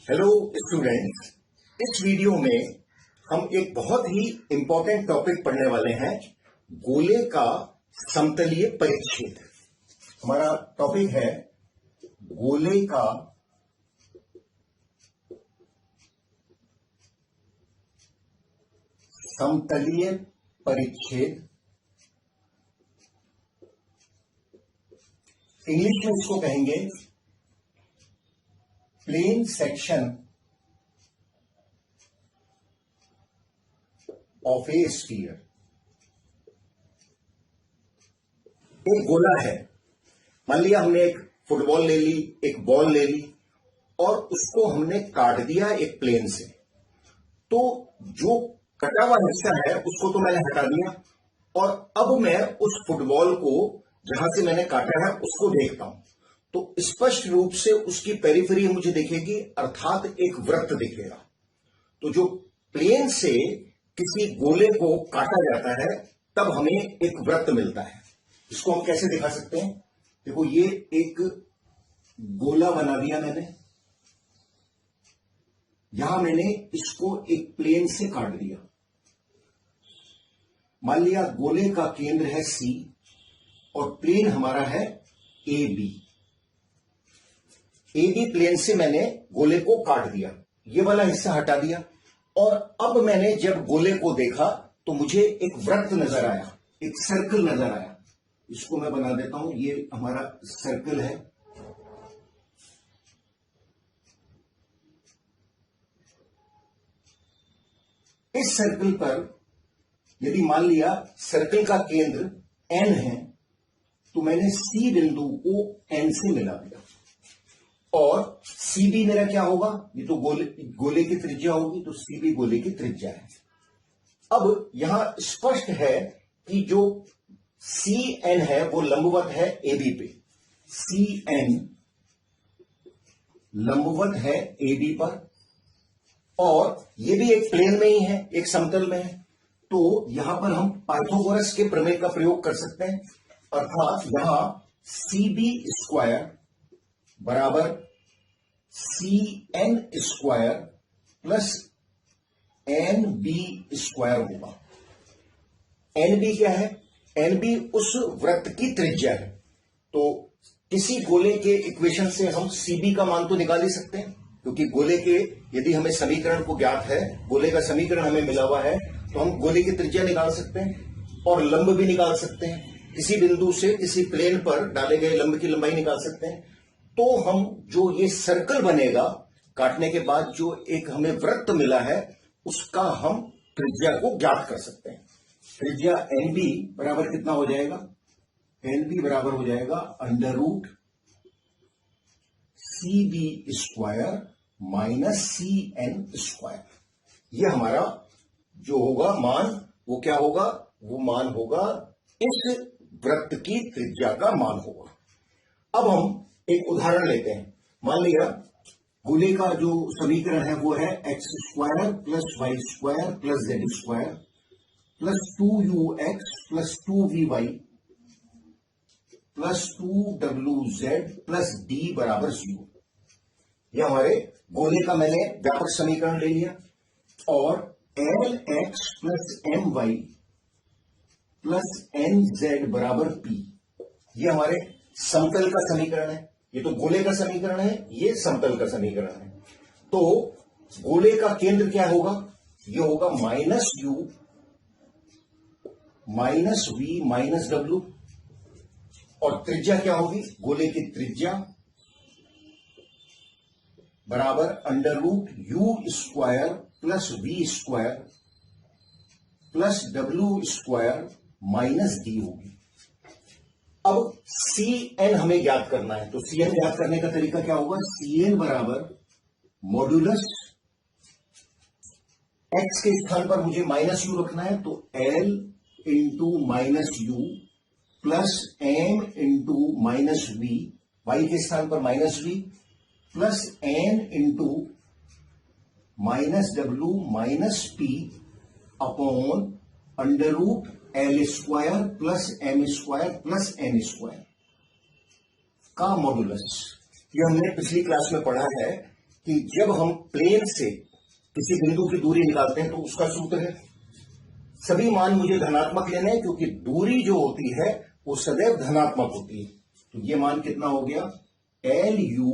Hello students, इस video में हम एक बहुत ही इंपॉर्टेंट टॉपिक पढ़ने वाले हैं, गोले का समतलीय परिच्छेद। हमारा टॉपिक है गोले का समतलीय परिच्छेद। इंग्लिश में इसको कहेंगे plane section of a sphere. एक गोला है, मान लिया हमने एक फुटबॉल ले ली, एक बॉल ले ली और उसको हमने काट दिया एक प्लेन से। तो जो कटा हुआ हिस्सा है उसको तो मैंने हटा दिया और अब मैं उस फुटबॉल को जहां से मैंने काटा है उसको देखता हूं तो स्पष्ट रूप से उसकी पेरिफेरी मुझे दिखेगी, अर्थात एक वृत्त दिखेगा। तो जो प्लेन से किसी गोले को काटा जाता है तब हमें एक वृत्त मिलता है। इसको हम कैसे दिखा सकते हैं? देखो, ये एक गोला बना दिया मैंने, यहां मैंने इसको एक प्लेन से काट दिया। मान लिया गोले का केंद्र है सी और प्लेन हमारा है A B. A B plane से मैंने गोले को काट दिया, ये वाला हिस्सा हटा दिया और अब मैंने जब गोले को देखा तो मुझे एक वृत्त नजर आया, एक सर्कल नजर आया। इसको मैं बना देता हूं, ये हमारा सर्कल है। इस सर्कल पर यदि मान लिया सर्कल का केंद्र एन है तो मैंने सी बिंदु को एन से मिला दिया और सी बी मेरा क्या होगा? ये तो गोले की त्रिज्या होगी, तो सी बी गोले की त्रिज्या है। अब यहां स्पष्ट है कि जो सी एन है वो लंबवत है ए बी पे। सी एन लंबवत है ए बी पर और ये भी एक प्लेन में ही है, एक समतल में है। तो यहां पर हम पाइथागोरस के प्रमेय का प्रयोग कर सकते हैं, अर्थात यहां सी बी स्क्वायर बराबर C N square plus N B square होगा। एन बी क्या है? एन बी उस वृत्त की त्रिज्या है। तो किसी गोले के इक्वेशन से हम सी बी का मान तो निकाल ही सकते हैं, क्योंकि गोले के यदि हमें समीकरण को ज्ञात है, गोले का समीकरण हमें मिला हुआ है, तो हम गोले की त्रिज्या निकाल सकते हैं और लंब भी निकाल सकते हैं। किसी बिंदु से किसी प्लेन पर डाले गए लंब की लंबाई निकाल सकते हैं। तो हम जो ये सर्कल बनेगा काटने के बाद, जो एक हमें वृत्त मिला है, उसका हम त्रिज्या को ज्ञात कर सकते हैं। त्रिज्या एन बी बराबर कितना हो जाएगा? एन बी बराबर हो जाएगा under root C B square minus C N square. ये हमारा जो होगा मान, वो क्या होगा? वो मान होगा इस वृत्त की त्रिज्या का मान होगा। अब हम एक उदाहरण लेते हैं। मान लिया गोले का जो समीकरण है वो है x square plus y square plus z square plus 2ux plus 2vy plus 2wz plus d बराबर 0। यह हमारे गोले का मैंने व्यापक समीकरण ले लिया और lx plus my plus nz बराबर p, यह हमारे समतल का समीकरण है। ये तो गोले का समीकरण है, ये समतल का समीकरण है। तो गोले का केंद्र क्या होगा? ये होगा minus u minus v minus w और त्रिज्या क्या होगी? गोले की त्रिज्या बराबर under root u square plus v square plus w square minus d होगी। अब सी एन हमें ज्ञात करना है, तो सी एन ज्ञात करने का तरीका क्या होगा? सी एन बराबर मॉड्यूलस एक्स के स्थान पर मुझे माइनस यू रखना है, तो l into minus u plus m into minus v, y के स्थान पर minus v plus n into minus डब्ल्यू minus p upon under root l square plus m square plus n square का modulus. ये हमने पिछली क्लास में पढ़ा है कि जब हम प्लेन से किसी बिंदु की दूरी निकालते हैं तो उसका सूत्र है, सभी मान मुझे धनात्मक लेने हैं क्योंकि दूरी जो होती है वो सदैव धनात्मक होती है। तो ये मान कितना हो गया, l u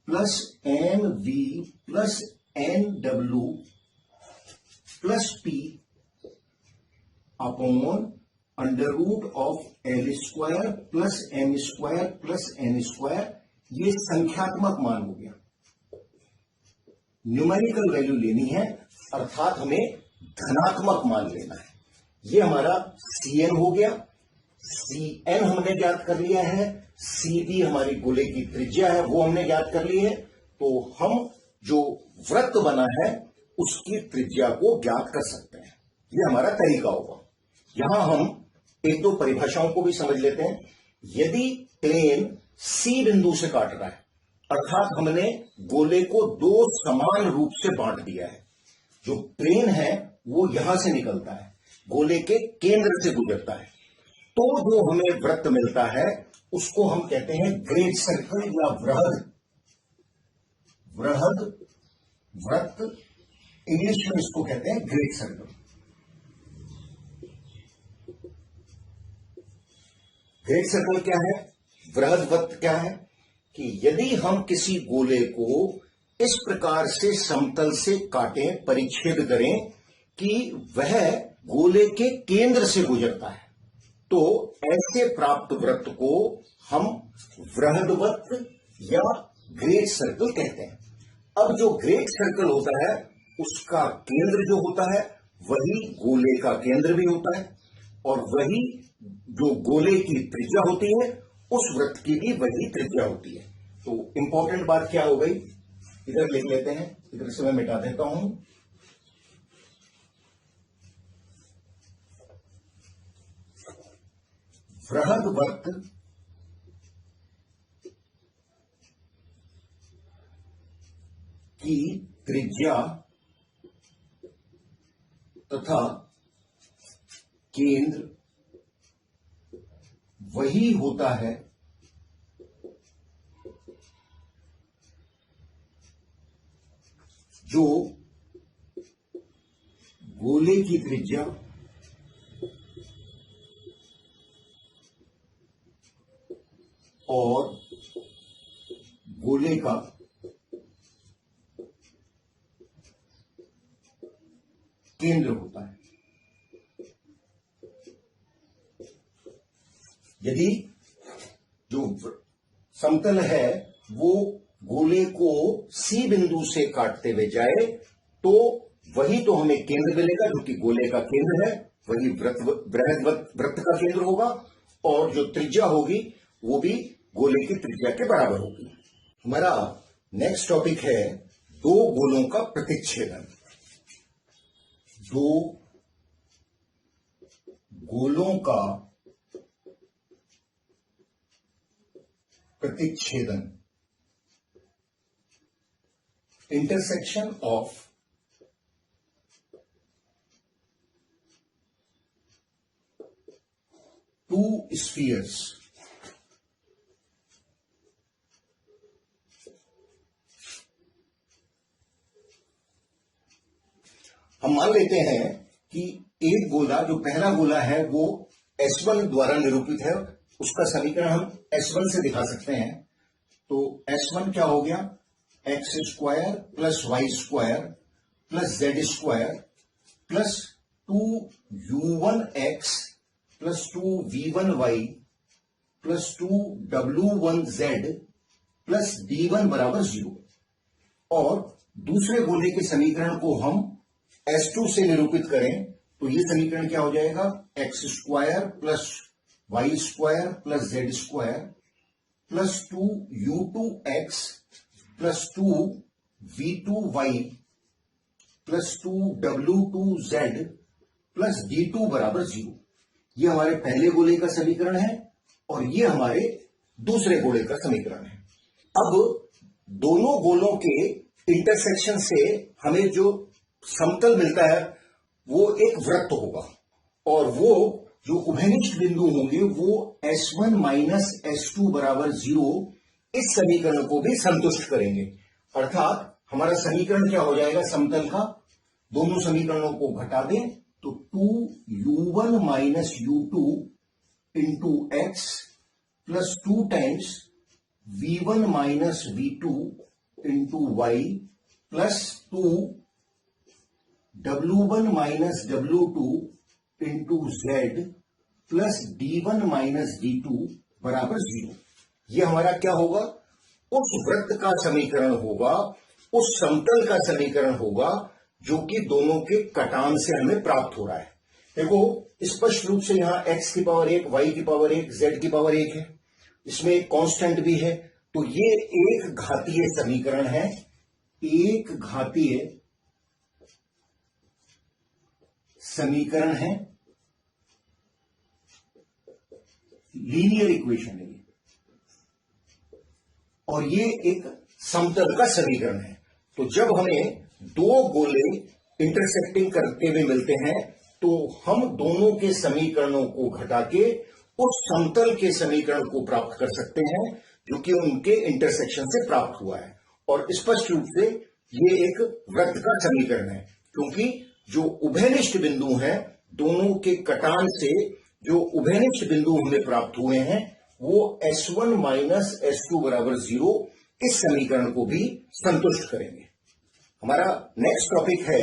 plus m v plus n डब्ल्यू plus p upon under root of l square plus m square plus n square. ये संख्यात्मक मान हो गया, न्यूमेरिकल वैल्यू लेनी है, अर्थात हमें धनात्मक मान लेना है। ये हमारा Cn हो गया, Cn हमने ज्ञात कर लिया है, Cv हमारी गोले की त्रिज्या है वो हमने ज्ञात कर ली है। तो हम जो वृत्त बना है उसकी त्रिज्या को ज्ञात कर सकते हैं, ये हमारा तरीका होगा। यहां हम एक दो परिभाषाओं को भी समझ लेते हैं। यदि प्लेन C बिंदु से काट रहा है, अर्थात हमने गोले को दो समान रूप से बांट दिया है, जो प्लेन है वो यहां से निकलता है, गोले के केंद्र से गुजरता है, तो जो हमें वृत्त मिलता है उसको हम कहते हैं ग्रेट सर्कल या वृहद वृत्त। इंग्लिश में इसको कहते हैं ग्रेट सर्कल। ग्रेट सर्कल क्या है, वृहद वृत्त क्या है, कि यदि हम किसी गोले को इस प्रकार से समतल से काटें, परिच्छेद करें कि वह गोले के केंद्र से गुजरता है, तो ऐसे प्राप्त वृत्त को हम वृहद वृत्त या ग्रेट सर्कल कहते हैं। अब जो ग्रेट सर्कल होता है उसका केंद्र जो होता है वही गोले का केंद्र भी होता है, और वही जो गोले की त्रिज्या होती है उस वृत्त की भी वही त्रिज्या होती है। तो इंपॉर्टेंट बात क्या हो गई, इधर लिख लेते हैं, इधर से मैं मिटा देता हूं। वृहद वृत्त की त्रिज्या तथा केंद्र वही होता है जो गोले की त्रिज्या और गोले का केंद्र होता है। यदि जो समतल है वो गोले को C बिंदु से काटते हुए जाए तो वही तो हमें केंद्र मिलेगा, जो कि गोले का केंद्र है, वही वृहद वृत्त का केंद्र होगा, और जो त्रिज्या होगी वो भी गोले की त्रिज्या के बराबर होगी। हमारा नेक्स्ट टॉपिक है दो गोलों का प्रतिच्छेदन। दो गोलों का प्रतिच्छेदन, इंटरसेक्शन ऑफ टू स्फीयर्स। हम मान लेते हैं कि एक गोला, जो पहला गोला है वो S1 द्वारा निरूपित है, उसका समीकरण हम S1 से दिखा सकते हैं। तो S1 क्या हो गया, x square plus y square plus z square plus 2u1x plus 2v1y plus 2w1z plus d1 बराबर 0। और दूसरे गोले के समीकरण को हम S2 से निरूपित करें तो ये समीकरण क्या हो जाएगा, x square plus y square plus z square plus 2u2x plus 2v2y plus 2w2z plus d2 बराबर 0। ये हमारे पहले गोले का समीकरण है और ये हमारे दूसरे गोले का समीकरण है। अब दोनों गोलों के इंटरसेक्शन से हमें जो समतल मिलता है वो एक वृत्त होगा, और वो जो उभयनिष्ठ बिंदु होंगे वो S1 माइनस S2 बराबर 0 इस समीकरण को भी संतुष्ट करेंगे। अर्थात हमारा समीकरण क्या हो जाएगा समतल का, दोनों समीकरणों को घटा दें तो 2u1 minus u2 into x plus 2 times v1 minus v2 into y plus 2 w1 minus w2 into z plus d1 minus d2 बराबर 0। यह हमारा क्या होगा, उस वृत्त का समीकरण होगा, उस समतल का समीकरण होगा जो कि दोनों के कटान से हमें प्राप्त हो रहा है। देखो स्पष्ट रूप से यहां x की पावर 1, y की पावर 1, z की पावर 1 है, इसमें एक कांस्टेंट भी है, तो ये एक घातीय समीकरण है, एक घातीय समीकरण है, लीनियर इक्वेशन है ये, और ये एक समतल का समीकरण है। तो जब हमें दो गोले इंटरसेक्टिंग करते हुए मिलते हैं तो हम दोनों के समीकरणों को घटा के उस समतल के समीकरण को प्राप्त कर सकते हैं जो कि उनके इंटरसेक्शन से प्राप्त हुआ है। और स्पष्ट रूप से ये एक वृत्त का समीकरण है, क्योंकि जो उभयनिष्ठ बिंदु हैं दोनों के कटान से जो उभयनिष्ठ बिंदु हमें प्राप्त हुए हैं वो S1 माइनस S2 बराबर 0 इस समीकरण को भी संतुष्ट करेंगे। हमारा नेक्स्ट टॉपिक है,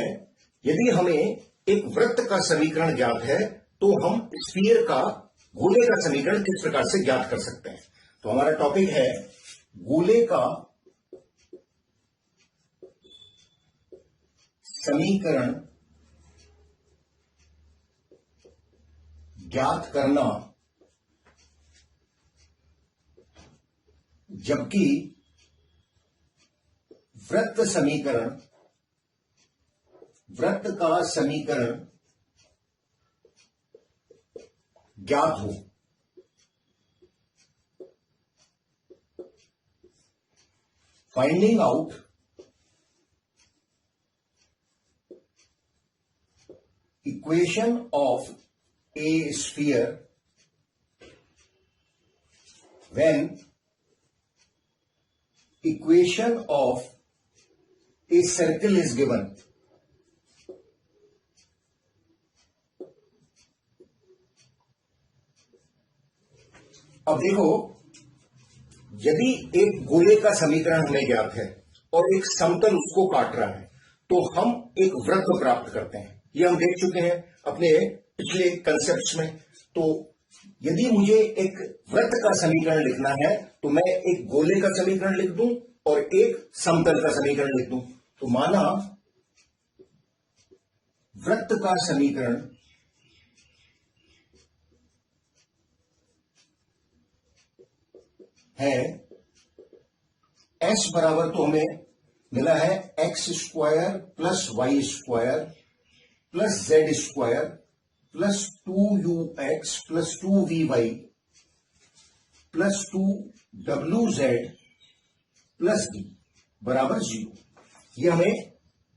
यदि हमें एक वृत्त का समीकरण ज्ञात है तो हम स्फीयर का, गोले का समीकरण किस प्रकार से ज्ञात कर सकते हैं। तो हमारा टॉपिक है गोले का समीकरण ज्ञात करना, जबकि वृत्त का समीकरण ज्ञात हो। Finding out equation of a sphere when equation of a circle is given। अब देखो, यदि एक गोले का समीकरण हमें ज्ञात है और एक समतल उसको काट रहा है तो हम एक वृत्त प्राप्त करते हैं। यह हम देख चुके हैं अपने पिछले कंसेप्ट्स में। तो यदि मुझे एक वृत्त का समीकरण लिखना है तो मैं एक गोले का समीकरण लिख दूं और एक समतल का समीकरण लिख दूं। तो माना वृत्त का समीकरण है s बराबर, तो हमें मिला है x square plus y square plus z square plus 2ux plus 2vy plus 2wz plus d बराबर 0। यह हमें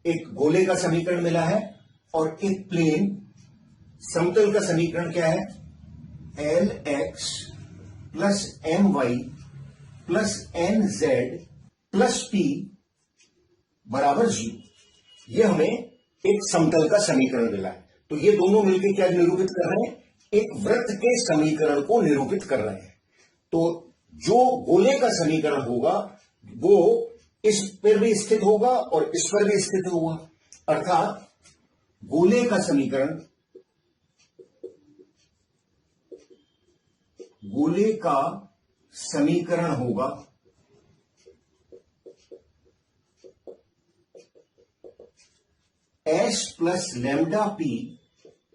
एक गोले का समीकरण मिला है। और एक प्लेन समतल का समीकरण क्या है, lx plus my plus nz plus p बराबर 0। यह हमें एक समतल का समीकरण मिला है। तो ये दोनों मिलकर क्या निरूपित कर रहे हैं, एक वृत्त के समीकरण को निरूपित कर रहे हैं। तो जो गोले का समीकरण होगा वो इस पर भी स्थित होगा और इस पर भी स्थित होगा। अर्थात गोले का समीकरण होगा s प्लस लैम्डा पी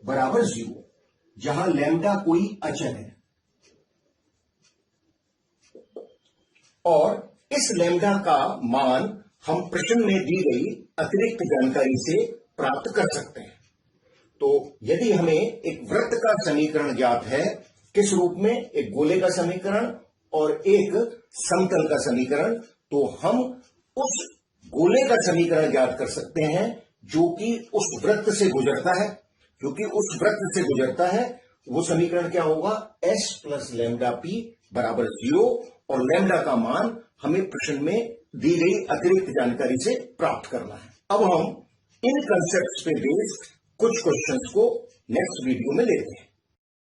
बराबर 0, जहां लैम्डा कोई अचल है। और इस लैम्डा का मान हम प्रश्न में दी गई अतिरिक्त जानकारी से प्राप्त कर सकते हैं। तो यदि हमें एक वृत्त का समीकरण ज्ञात है, किस रूप में, एक गोले का समीकरण और एक समतल का समीकरण, तो हम उस गोले का समीकरण ज्ञात कर सकते हैं जो कि उस वृत्त से गुजरता है। क्योंकि उस वृत्त से गुजरता है वो समीकरण क्या होगा, s प्लस लैम्डा पी बराबर 0, और लैम्डा का मान हमें प्रश्न में दी गई अतिरिक्त जानकारी से प्राप्त करना है। अब हम इन कंसेप्ट्स पे बेस्ड कुछ क्वेश्चंस को नेक्स्ट वीडियो में लेते हैं।